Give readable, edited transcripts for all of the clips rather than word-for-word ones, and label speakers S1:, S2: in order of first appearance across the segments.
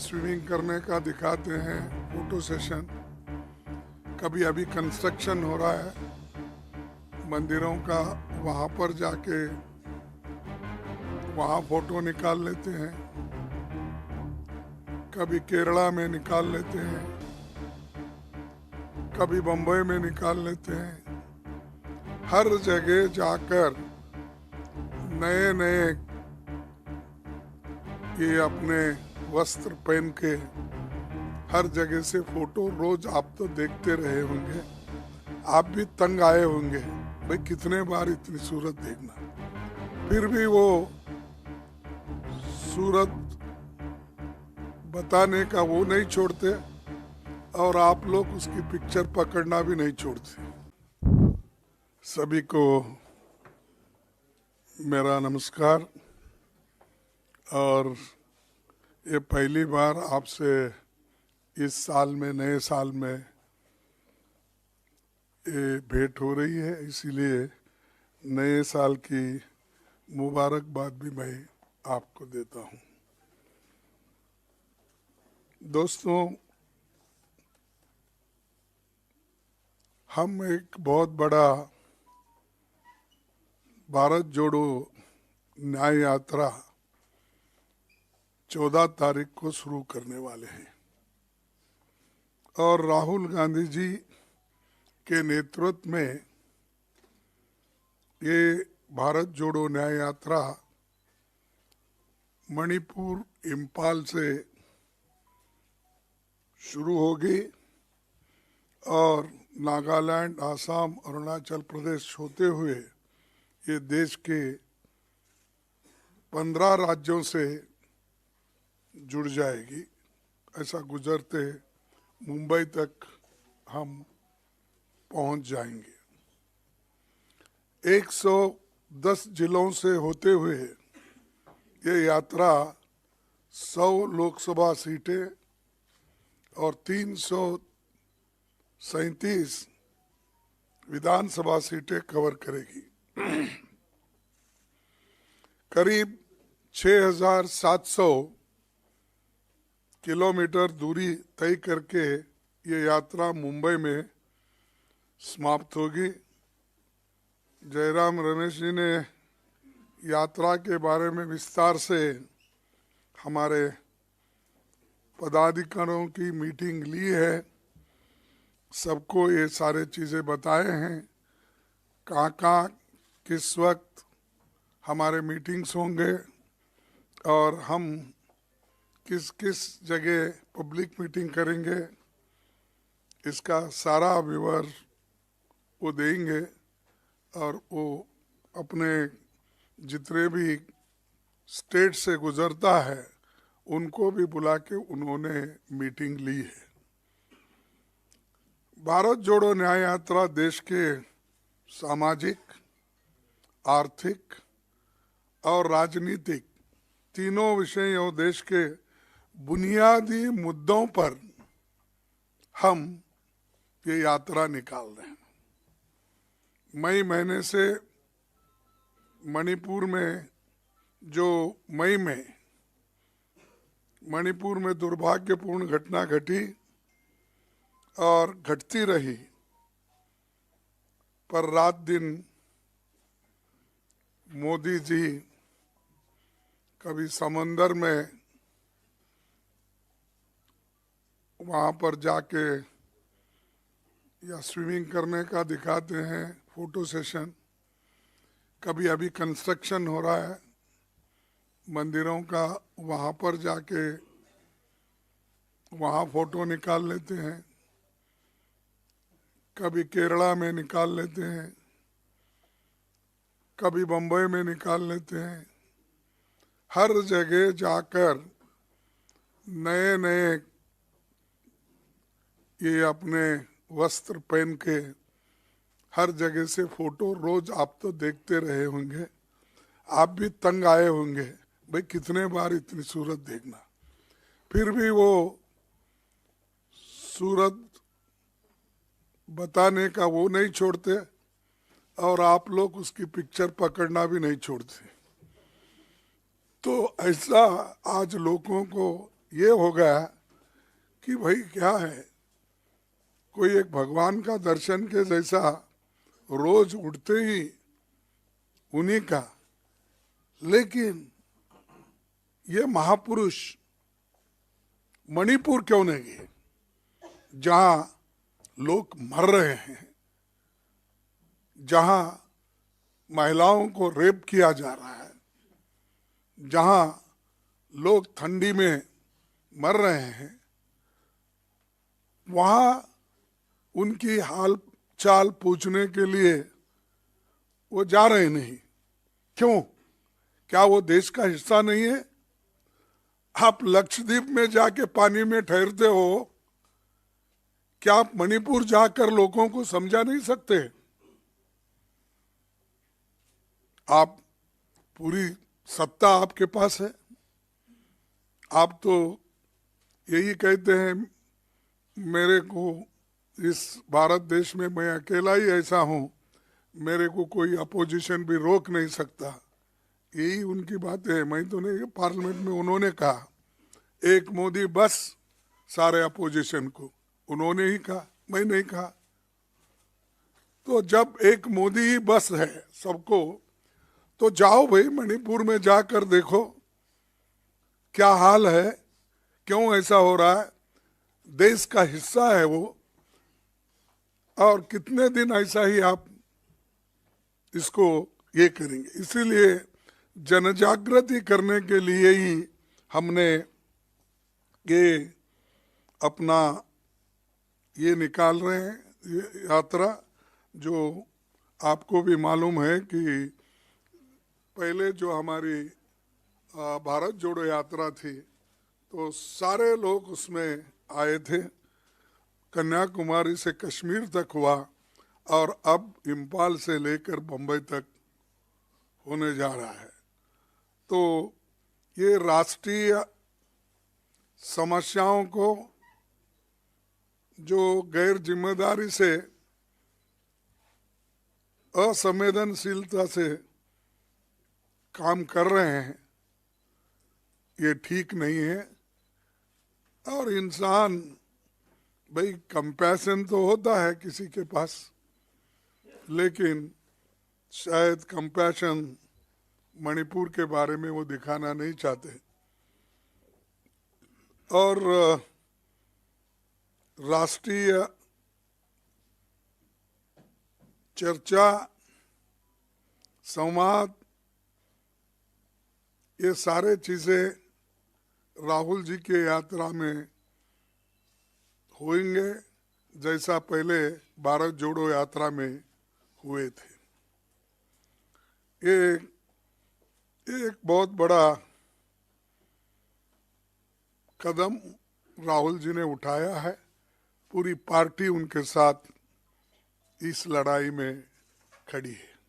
S1: Swimming करने का दिखाते हैं फोटो सेशन। कभी अभी कंस्ट्रक्शन हो रहा है मंदिरों का, वहाँ पर जाके वहाँ फोटो निकाल लेते हैं। कभी केरला में निकाल लेते हैं, कभी बम्बई में निकाल लेते हैं। हर जगह जाकर नए नए ये अपने वस्त्र पहन के हर जगह से फोटो रोज आप तो देखते रहे होंगे, आप भी तंग आए होंगे भाई कितने बार इतनी सूरत देखना। फिर भी वो सूरत बताने का वो नहीं छोड़ते और आप लोग उसकी पिक्चर पकड़ना भी नहीं छोड़ते। सभी को मेरा नमस्कार। और ये पहली बार आपसे इस साल में, नए साल में ये भेंट हो रही है, इसीलिए नए साल की मुबारकबाद भी मैं आपको देता हूँ। दोस्तों, हम एक बहुत बड़ा भारत जोड़ो न्याय यात्रा 14 तारीख को शुरू करने वाले हैं और राहुल गांधी जी के नेतृत्व में ये भारत जोड़ो न्याय यात्रा मणिपुर, इम्फाल से शुरू होगी और नागालैंड, आसाम, अरुणाचल प्रदेश होते हुए ये देश के 15 राज्यों से जुड़ जाएगी। ऐसा गुजरते मुंबई तक हम पहुंच जाएंगे। 110 जिलों से होते हुए ये यात्रा 100 लोकसभा सीटें और 337 विधानसभा सीटें कवर करेगी। करीब 6,700 किलोमीटर दूरी तय करके ये यात्रा मुंबई में समाप्त होगी। जयराम रमेश जी ने यात्रा के बारे में विस्तार से हमारे पदाधिकारियों की मीटिंग ली है, सबको ये सारे चीज़ें बताए हैं, कहाँ किस वक्त हमारे मीटिंग्स होंगे और हम किस किस जगह पब्लिक मीटिंग करेंगे, इसका सारा विवरण वो देंगे और वो अपने जितने भी स्टेट से गुजरता है उनको भी बुला के उन्होंने मीटिंग ली है। भारत जोड़ो न्याय यात्रा देश के सामाजिक, आर्थिक और राजनीतिक तीनों विषयों, देश के बुनियादी मुद्दों पर हम ये यात्रा निकाल रहे हैं। मई महीने से मणिपुर में जो मणिपुर में दुर्भाग्यपूर्ण घटना घटी और घटती रही, पर रात दिन मोदी जी कभी समंदर में वहाँ पर जाके या स्विमिंग करने का दिखाते हैं फोटो सेशन। कभी अभी कंस्ट्रक्शन हो रहा है मंदिरों का, वहाँ पर जाके वहाँ फोटो निकाल लेते हैं। कभी केरला में निकाल लेते हैं, कभी बम्बई में निकाल लेते हैं। हर जगह जाकर नए नए ये अपने वस्त्र पहन के हर जगह से फोटो रोज आप तो देखते रहे होंगे, आप भी तंग आए होंगे भाई कितने बार इतनी सूरत देखना। फिर भी वो सूरत बताने का वो नहीं छोड़ते और आप लोग उसकी पिक्चर पकड़ना भी नहीं छोड़ते। तो ऐसा आज लोगों को ये हो गया कि भाई क्या है, कोई एक भगवान का दर्शन के जैसा रोज उठते ही उन्हीं का। लेकिन ये महापुरुष मणिपुर क्यों नहीं गए, जहां लोग मर रहे हैं, जहां महिलाओं को रेप किया जा रहा है, जहां लोग ठंडी में मर रहे हैं, वहां उनकी हाल चाल पूछने के लिए वो जा रहे नहीं। क्यों? क्या वो देश का हिस्सा नहीं है? आप लक्षद्वीप में जाके पानी में ठहरते हो, क्या आप मणिपुर जाकर लोगों को समझा नहीं सकते? आप पूरी सत्ता आपके पास है, आप तो यही कहते हैं मेरे को इस भारत देश में मैं अकेला ही ऐसा हूं, मेरे को कोई अपोजिशन भी रोक नहीं सकता। यही उनकी बात है। मैं तो नहीं, पार्लियामेंट में उन्होंने कहा एक मोदी बस सारे अपोजिशन को, उन्होंने ही कहा, मैं नहीं कहा। तो जब एक मोदी ही बस है सबको, तो जाओ भाई मणिपुर में जाकर देखो क्या हाल है, क्यों ऐसा हो रहा है, देश का हिस्सा है वो, और कितने दिन ऐसा ही आप इसको ये करेंगे। इसीलिए जनजागृति करने के लिए ही हमने ये अपना ये निकाल रहे हैं, ये यात्रा। जो आपको भी मालूम है कि पहले जो हमारी भारत जोड़ो यात्रा थी, तो सारे लोग उसमें आए थे, कन्याकुमारी से कश्मीर तक हुआ, और अब इम्फाल से लेकर बम्बई तक होने जा रहा है। तो ये राष्ट्रीय समस्याओं को जो गैर जिम्मेदारी से, असंवेदनशीलता से काम कर रहे हैं, ये ठीक नहीं है। और इंसान भाई, कंपैशन तो होता है किसी के पास, लेकिन शायद कंपैशन मणिपुर के बारे में वो दिखाना नहीं चाहते। और राष्ट्रीय चर्चा, संवाद, ये सारे चीजें राहुल जी के यात्रा में होंगे, जैसा पहले भारत जोड़ो यात्रा में हुए थे। ये एक बहुत बड़ा कदम राहुल जी ने उठाया है, पूरी पार्टी उनके साथ इस लड़ाई में खड़ी है।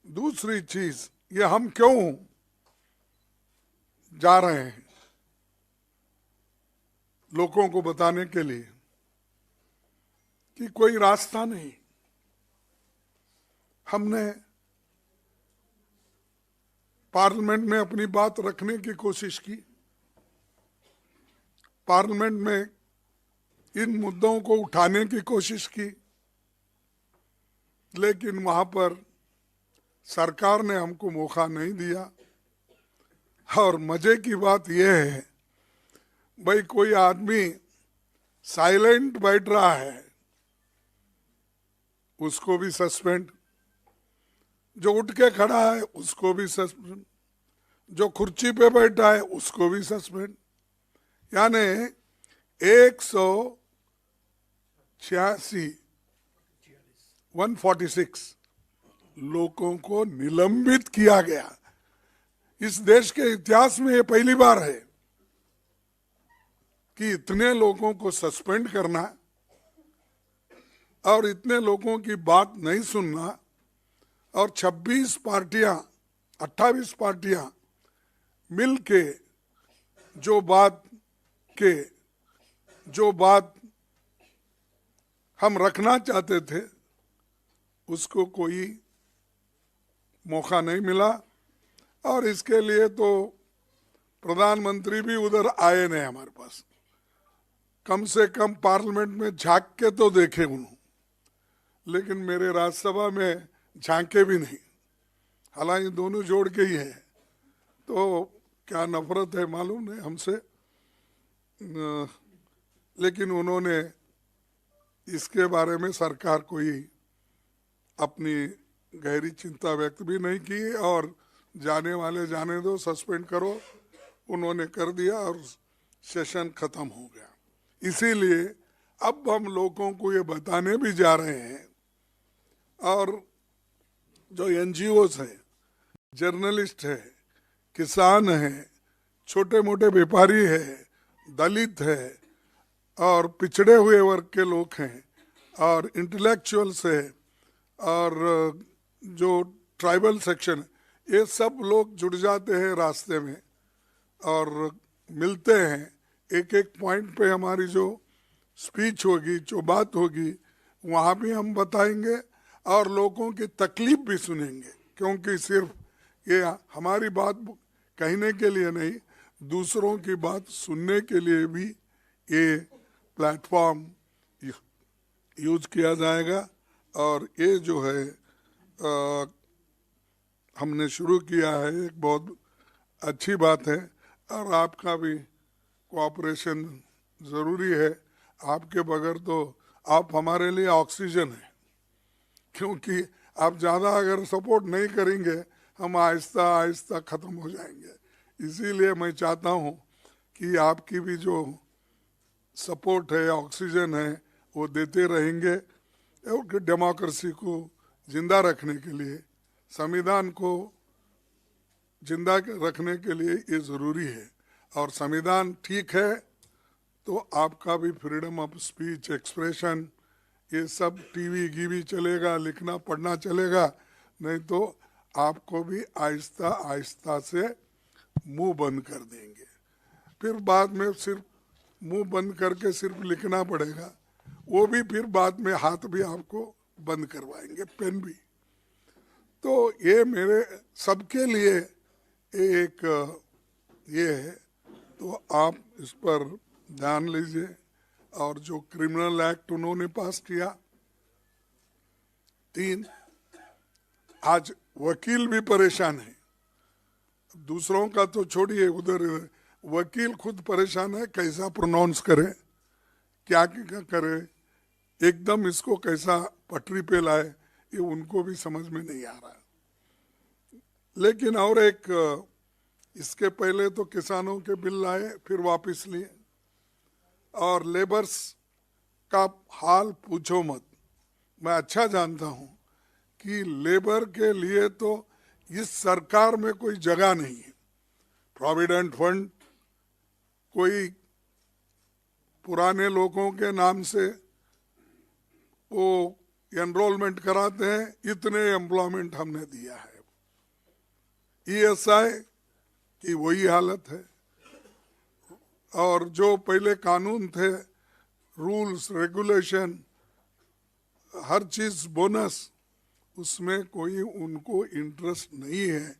S1: दूसरी चीज, ये हम क्यों जा रहे हैं, लोगों को बताने के लिए कि कोई रास्ता नहीं। हमने पार्लियामेंट में अपनी बात रखने की कोशिश की, पार्लियामेंट में इन मुद्दों को उठाने की कोशिश की, लेकिन वहां पर सरकार ने हमको मौका नहीं दिया। और मजे की बात यह है भाई, कोई आदमी साइलेंट बैठ रहा है उसको भी सस्पेंड, जो उठ के खड़ा है उसको भी सस्पेंड, जो कुर्सी पे बैठा है उसको भी सस्पेंड। यानी 146 लोगों को निलंबित किया गया। इस देश के इतिहास में ये पहली बार है कि इतने लोगों को सस्पेंड करना और इतने लोगों की बात नहीं सुनना, और 26 पार्टियां, 28 पार्टियां मिलके जो बात हम रखना चाहते थे उसको कोई मौका नहीं मिला। और इसके लिए तो प्रधानमंत्री भी उधर आए नहीं हमारे पास, कम से कम पार्लियामेंट में झांक के तो देखे उन्होंने, लेकिन मेरे राज्यसभा में झांके भी नहीं। हालांकि दोनों जोड़ के ही है, तो क्या नफरत है मालूम नहीं हमसे, लेकिन उन्होंने इसके बारे में सरकार को ही अपनी गहरी चिंता व्यक्त भी नहीं की, और जाने वाले जाने दो, सस्पेंड करो, उन्होंने कर दिया और सेशन खत्म हो गया। इसीलिए अब हम लोगों को ये बताने भी जा रहे हैं, और जो एनजीओस है, जर्नलिस्ट है, किसान है, छोटे मोटे व्यापारी है, दलित है, और पिछड़े हुए वर्ग के लोग हैं, और इंटेलेक्चुअल्स है, और जो ट्राइबल सेक्शन, ये सब लोग जुड़ जाते हैं रास्ते में और मिलते हैं। एक एक पॉइंट पे हमारी जो स्पीच होगी, जो बात होगी, वहाँ भी हम बताएंगे और लोगों की तकलीफ भी सुनेंगे, क्योंकि सिर्फ ये हमारी बात कहने के लिए नहीं, दूसरों की बात सुनने के लिए भी ये प्लेटफॉर्म यूज किया जाएगा। और ये जो है हमने शुरू किया है, एक बहुत अच्छी बात है, और आपका भी कोऑपरेशन ज़रूरी है। आपके बगैर तो आप हमारे लिए ऑक्सीजन है, क्योंकि आप ज़्यादा अगर सपोर्ट नहीं करेंगे हम आहिस्ता आहिस्ता ख़त्म हो जाएंगे। इसीलिए मैं चाहता हूँ कि आपकी भी जो सपोर्ट है, ऑक्सीजन है, वो देते रहेंगे, और डेमोक्रेसी को जिंदा रखने के लिए, संविधान को जिंदा रखने के लिए ये ज़रूरी है। और संविधान ठीक है तो आपका भी फ्रीडम ऑफ स्पीच, एक्सप्रेशन, ये सब टीवी गीवी चलेगा, लिखना पढ़ना चलेगा, नहीं तो आपको भी आहिस्ता आहिस्ता से मुंह बंद कर देंगे। फिर बाद में सिर्फ मुंह बंद करके सिर्फ लिखना पड़ेगा, वो भी फिर बाद में हाथ भी आपको बंद करवाएंगे, पेन भी। तो ये मेरे सबके लिए एक ये है, तो आप इस पर ध्यान लीजिए। और जो क्रिमिनल एक्ट उन्होंने पास किया 3, आज वकील भी परेशान है, दूसरों का तो छोड़िए, उधर वकील खुद परेशान है, कैसा प्रोनाउंस करे, क्या क्या करे, एकदम इसको कैसा पटरी पे लाए, ये उनको भी समझ में नहीं आ रहा। लेकिन और एक, इसके पहले तो किसानों के बिल लाए, फिर वापस लिए, और लेबर्स का हाल पूछो मत। मैं अच्छा जानता हूं कि लेबर के लिए तो इस सरकार में कोई जगह नहीं है। प्रोविडेंट फंड कोई पुराने लोगों के नाम से वो एनरोलमेंट कराते हैं, इतने एम्प्लॉयमेंट हमने दिया है। ईएसआई की वही हालत है। और जो पहले कानून थे, रूल्स रेगुलेशन, हर चीज बोनस, उसमें कोई उनको इंटरेस्ट नहीं है।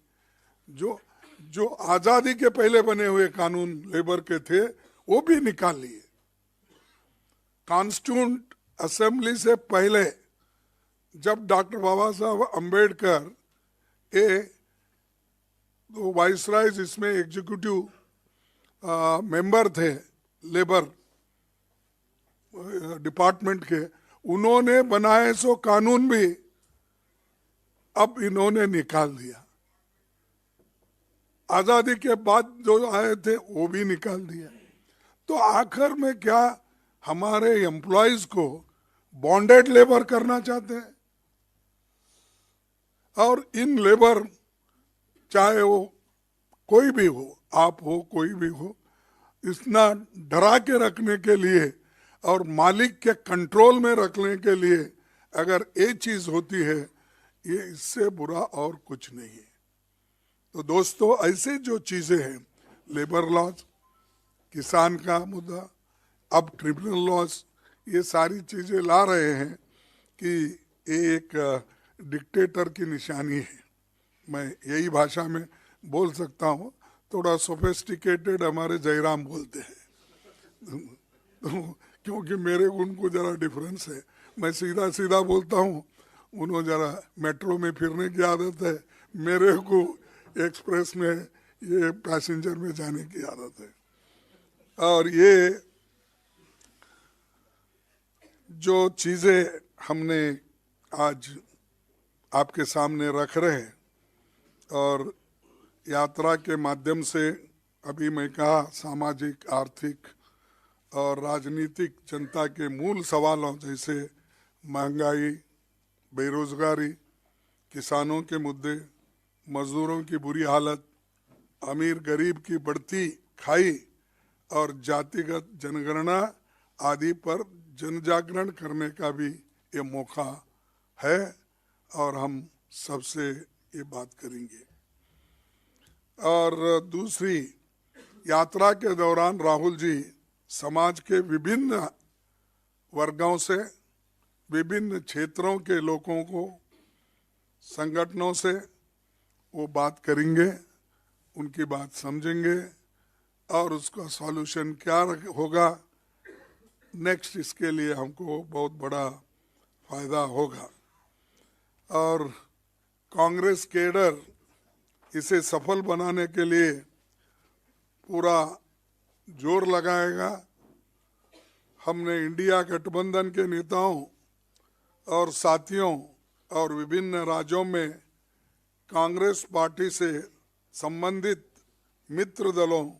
S1: जो आजादी के पहले बने हुए कानून लेबर के थे वो भी निकाल लिए। कॉन्स्टिट्यूंट असेंबली से पहले जब डॉक्टर बाबा साहब अम्बेडकर तो वाइसरायज इसमें एग्जीक्यूटिव मेंबर थे लेबर डिपार्टमेंट के, उन्होंने बनाए सो कानून भी अब इन्होंने निकाल दिया। आजादी के बाद जो आए थे वो भी निकाल दिया। तो आखिर में क्या हमारे एम्प्लॉयज को बॉन्डेड लेबर करना चाहते हैं? और इन लेबर, चाहे वो कोई भी हो, आप हो, कोई भी हो, इतना डरा के रखने के लिए और मालिक के कंट्रोल में रखने के लिए अगर ये चीज होती है, ये इससे बुरा और कुछ नहीं है। तो दोस्तों, ऐसे जो चीजें हैं, लेबर लॉज, किसान का मुद्दा, अब ट्रिब्यूनल लॉज, ये सारी चीजें ला रहे हैं कि ये एक डिक्टेटर की निशानी है। मैं यही भाषा में बोल सकता हूँ। थोड़ा सोफिस्टिकेटेड हमारे जयराम बोलते हैं। तो क्योंकि मेरे उनको जरा डिफरेंस है, मैं सीधा सीधा बोलता हूँ, उन्होंने जरा मेट्रो में फिरने की आदत है, मेरे को एक्सप्रेस में ये पैसेंजर में जाने की आदत है। और ये जो चीज़ें हमने आज आपके सामने रख रहे हैं और यात्रा के माध्यम से, अभी मैं कहा, सामाजिक, आर्थिक और राजनीतिक जनता के मूल सवालों जैसे महंगाई, बेरोजगारी, किसानों के मुद्दे, मजदूरों की बुरी हालत, अमीर गरीब की बढ़ती खाई और जातिगत जनगणना आदि पर जनजागरण करने का भी ये मौका है और हम सबसे ये बात करेंगे। और दूसरी, यात्रा के दौरान राहुल जी समाज के विभिन्न वर्गों से, विभिन्न क्षेत्रों के लोगों को, संगठनों से वो बात करेंगे, उनकी बात समझेंगे और उसका सॉल्यूशन क्या होगा नेक्स्ट, इसके लिए हमको बहुत बड़ा फायदा होगा। और कांग्रेस केडर इसे सफल बनाने के लिए पूरा जोर लगाएगा। हमने इंडिया गठबंधन के नेताओं और साथियों और विभिन्न राज्यों में कांग्रेस पार्टी से संबंधित मित्र दलों,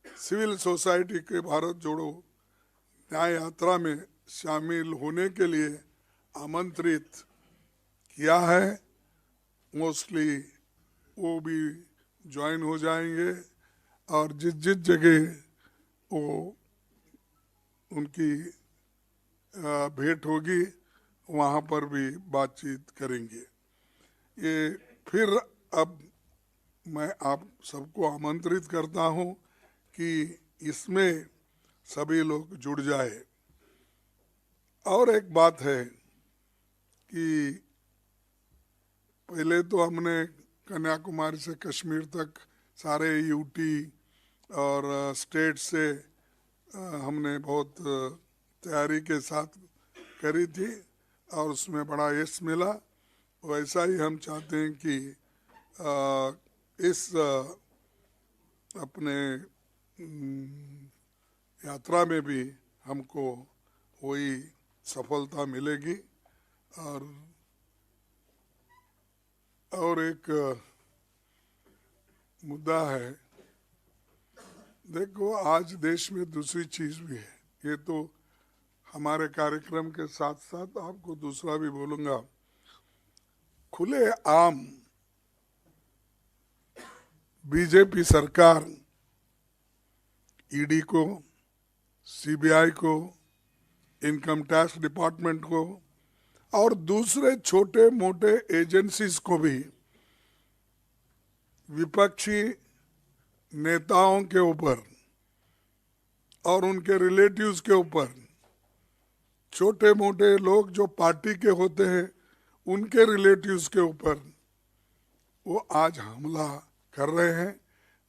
S1: सिविल सोसाइटी के भारत जोड़ो न्याय यात्रा में शामिल होने के लिए आमंत्रित किया है। मोस्टली वो भी ज्वाइन हो जाएंगे और जिस जिस जगह वो उनकी भेंट होगी वहाँ पर भी बातचीत करेंगे। ये फिर अब मैं आप सबको आमंत्रित करता हूँ कि इसमें सभी लोग जुड़ जाए। और एक बात है कि पहले तो हमने कन्याकुमारी से कश्मीर तक सारे यूटी और स्टेट से हमने बहुत तैयारी के साथ करी थी और उसमें बड़ा यश मिला। वैसा ही हम चाहते हैं कि इस अपने यात्रा में भी हमको वही सफलता मिलेगी। और एक मुद्दा है, देखो आज देश में दूसरी चीज भी है, ये तो हमारे कार्यक्रम के साथ साथ आपको दूसरा भी बोलूंगा। खुले आम बीजेपी सरकार ईडी को, सीबीआई को, इनकम टैक्स डिपार्टमेंट को और दूसरे छोटे मोटे एजेंसीज को भी विपक्षी नेताओं के ऊपर और उनके रिलेटिव्स के ऊपर, छोटे मोटे लोग जो पार्टी के होते हैं उनके रिलेटिव्स के ऊपर वो आज हमला कर रहे हैं,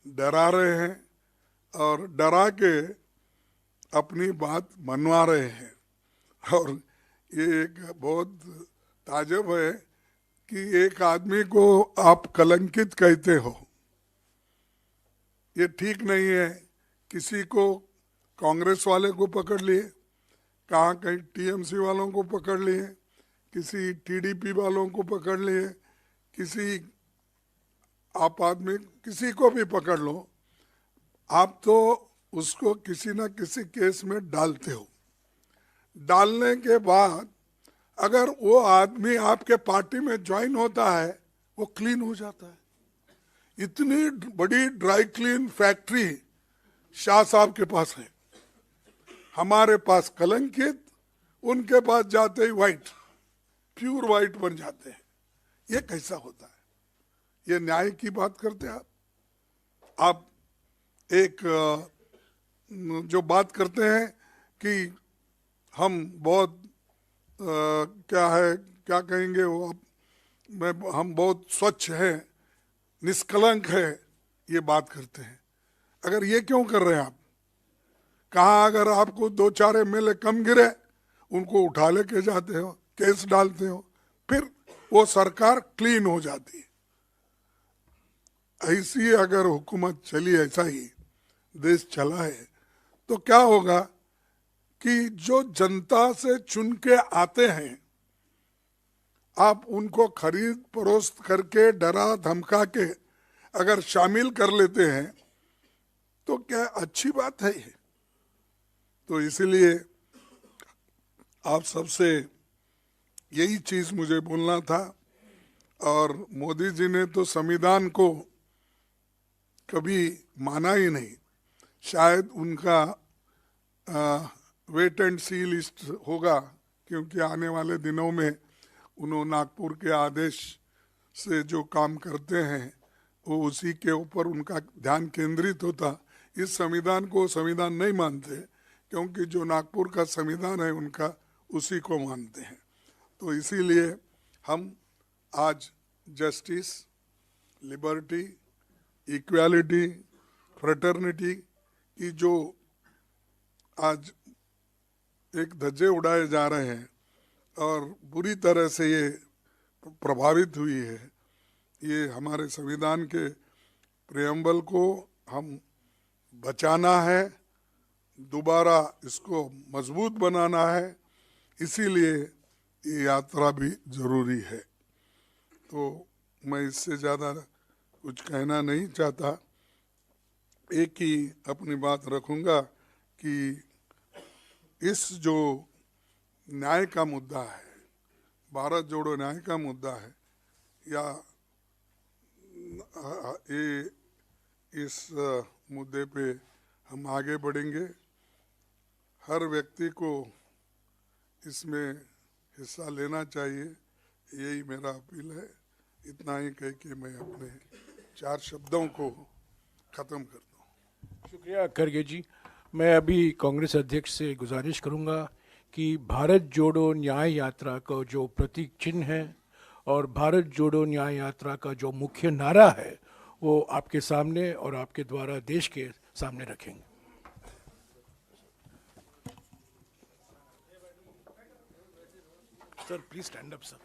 S1: डरा रहे हैं और डरा के अपनी बात मनवा रहे हैं। और ये एक बहुत ताज्जुब है कि एक आदमी को आप कलंकित कहते हो, ये ठीक नहीं है। किसी को कांग्रेस वाले को पकड़ लिए, कहाँ कहीं टीएमसी वालों को पकड़ लिए, किसी टीडीपी वालों को पकड़ लिए, किसी आप आदमी किसी को भी पकड़ लो, आप तो उसको किसी न किसी केस में डालते हो। डालने के बाद अगर वो आदमी आपके पार्टी में ज्वाइन होता है वो क्लीन हो जाता है। इतनी बड़ी ड्राई क्लीन फैक्ट्री शाह साहब के पास है, हमारे पास कलंकित, उनके पास जाते ही वाइट, प्योर वाइट बन जाते हैं। ये कैसा होता है? ये न्याय की बात करते हैं आप एक जो बात करते हैं कि हम बहुत क्या है, क्या कहेंगे वो, हम बहुत स्वच्छ हैं, निष्कलंक है, ये बात करते हैं। अगर ये क्यों कर रहे हैं आप? कहाँ अगर आपको 2-4 MLA कम गिरे उनको उठा लेके जाते हो, केस डालते हो, फिर वो सरकार क्लीन हो जाती है। ऐसी अगर हुकूमत चली, ऐसा ही देश चला है, तो क्या होगा कि जो जनता से चुन के आते हैं, आप उनको खरीद फरोख्त करके डरा धमका के अगर शामिल कर लेते हैं तो क्या अच्छी बात है ये? तो इसीलिए आप सबसे यही चीज मुझे बोलना था। और मोदी जी ने तो संविधान को कभी माना ही नहीं। शायद उनका वेट एंड सी लिस्ट होगा, क्योंकि आने वाले दिनों में उन्होंने नागपुर के आदेश से जो काम करते हैं वो उसी के ऊपर उनका ध्यान केंद्रित होता। इस संविधान को संविधान नहीं मानते, क्योंकि जो नागपुर का संविधान है उनका उसी को मानते हैं। तो इसीलिए हम आज जस्टिस, लिबर्टी, इक्वालिटी, फ्रेटर्निटी की जो आज एक धज्जे उड़ाए जा रहे हैं और बुरी तरह से ये प्रभावित हुई है, ये हमारे संविधान के प्रेम्बल को हम बचाना है, दोबारा इसको मजबूत बनाना है। इसीलिए ये यात्रा भी जरूरी है। तो मैं इससे ज़्यादा कुछ कहना नहीं चाहता। एक ही अपनी बात रखूंगा कि इस जो न्याय का मुद्दा है, भारत जोड़ो न्याय का मुद्दा है, या ये इस मुद्दे पे हम आगे बढ़ेंगे। हर व्यक्ति को इसमें हिस्सा लेना चाहिए, यही मेरा अपील है। इतना ही कह के मैं अपने 4 शब्दों को ख़त्म कर दूँ।
S2: शुक्रिया खड़गे जी। मैं अभी कांग्रेस अध्यक्ष से गुजारिश करूंगा कि भारत जोड़ो न्याय यात्रा का जो प्रतीक चिन्ह है और भारत जोड़ो न्याय यात्रा का जो मुख्य नारा है वो आपके सामने और आपके द्वारा देश के सामने रखेंगे। Sir please stand up sir.